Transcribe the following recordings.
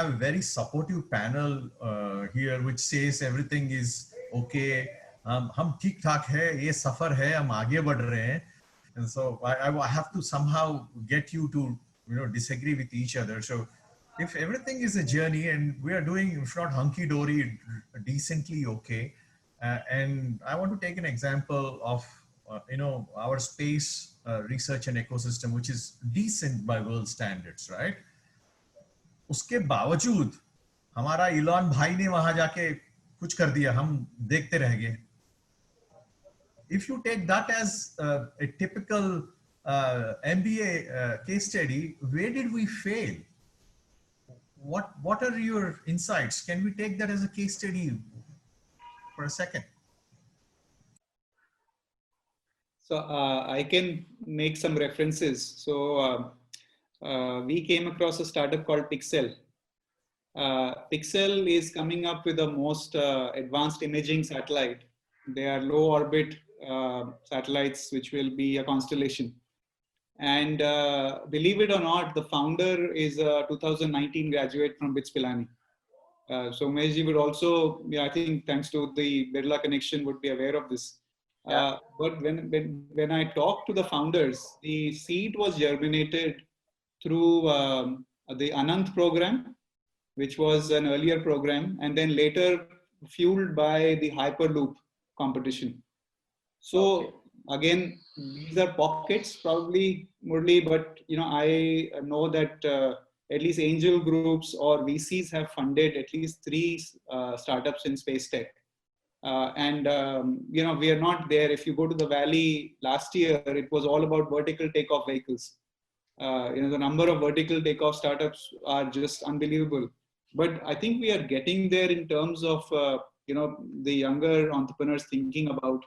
have a very supportive panel here, which says everything is okay. हम ठीक ठाक है, ये सफर है, हम आगे बढ़ रहे हैं. And so I have to somehow get you to, disagree with each other. So if everything is a journey and we are doing, if not hunky-dory, decently okay. And I want to take an example of, our space research and ecosystem, which is decent by world standards, right? उसके बावजूद हमारा Elon भाई ने वहां जाके कुछ कर दिया, हम देखते रह गए. If you take that as a typical MBA case study, where did we fail? What are your insights? Can we take that as a case study for a second? So I can make some references. So we came across a startup called Pixel. Pixel is coming up with the most advanced imaging satellite. They are low orbit satellites, which will be a constellation. And believe it or not, the founder is a 2019 graduate from BITS Pilani. So Umeshji would also, I think thanks to the Birla connection, would be aware of this. Yeah. But when I talked to the founders, the seed was germinated through the Anant program, which was an earlier program, and then later fueled by the Hyperloop competition. So again, these are pockets probably, Murali, but I know that at least angel groups or VCs have funded at least 3 startups in space tech. We are not there. If you go to the Valley last year, it was all about vertical takeoff vehicles. The number of vertical takeoff startups are just unbelievable. But I think we are getting there in terms of, the younger entrepreneurs thinking about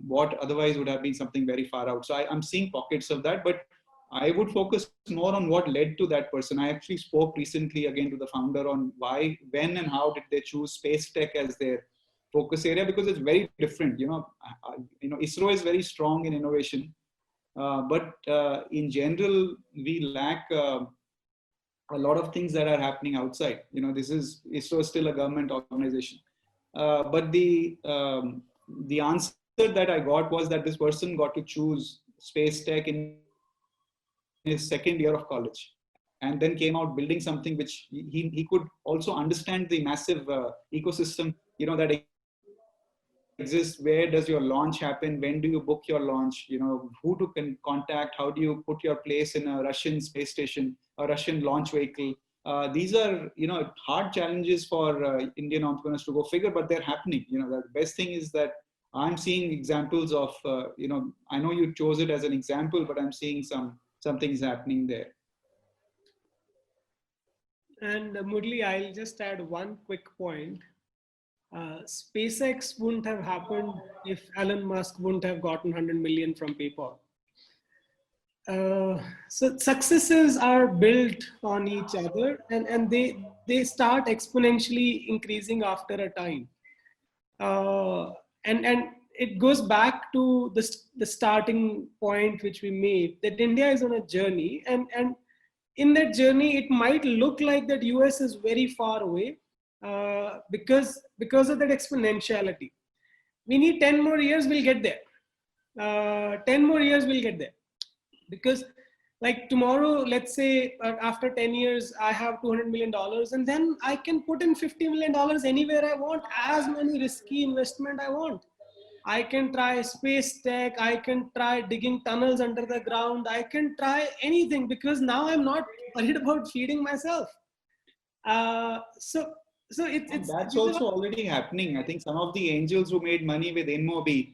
what otherwise would have been something very far out. So I'm seeing pockets of that, but I would focus more on what led to that person. I actually spoke recently again to the founder on why, when and how did they choose space tech as their focus area, because it's very different. ISRO is very strong in innovation, but in general, we lack a lot of things that are happening outside. ISRO is still a government organization. But the answer that I got was that this person got to choose space tech in his second year of college, and then came out building something which he could also understand the massive ecosystem, that exists. Where does your launch happen? When do you book your launch? Who to contact? How do you put your place in a Russian space station, a Russian launch vehicle? These are, hard challenges for Indian entrepreneurs to go figure, but they're happening. The best thing is that I'm seeing examples of, I know you chose it as an example, but I'm seeing some things happening there. And Murali, I'll just add one quick point. SpaceX wouldn't have happened if Elon Musk wouldn't have gotten 100 million from PayPal. So successes are built on each other, and they start exponentially increasing after a time. And it goes back to the starting point which we made, that India is on a journey, and in that journey it might look like that US is very far away because of that exponentiality. We need 10 more years, we'll get there. 10 more years, we'll get there. Because like tomorrow, let's say after 10 years, I have $200 million, and then I can put in $50 million anywhere I want, as many risky investment I want. I can try space tech, I can try digging tunnels under the ground, I can try anything, because now I'm not worried about feeding myself. So it's that's also already happening. I think some of the angels who made money with InMobi,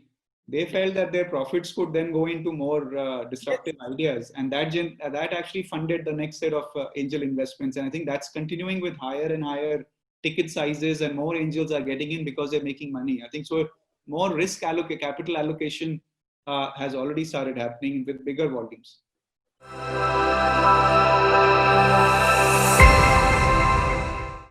they felt that their profits could then go into more disruptive ideas, and that actually funded the next set of angel investments. And I think that's continuing with higher and higher ticket sizes, and more angels are getting in because they're making money. I think so. More capital allocation has already started happening with bigger volumes.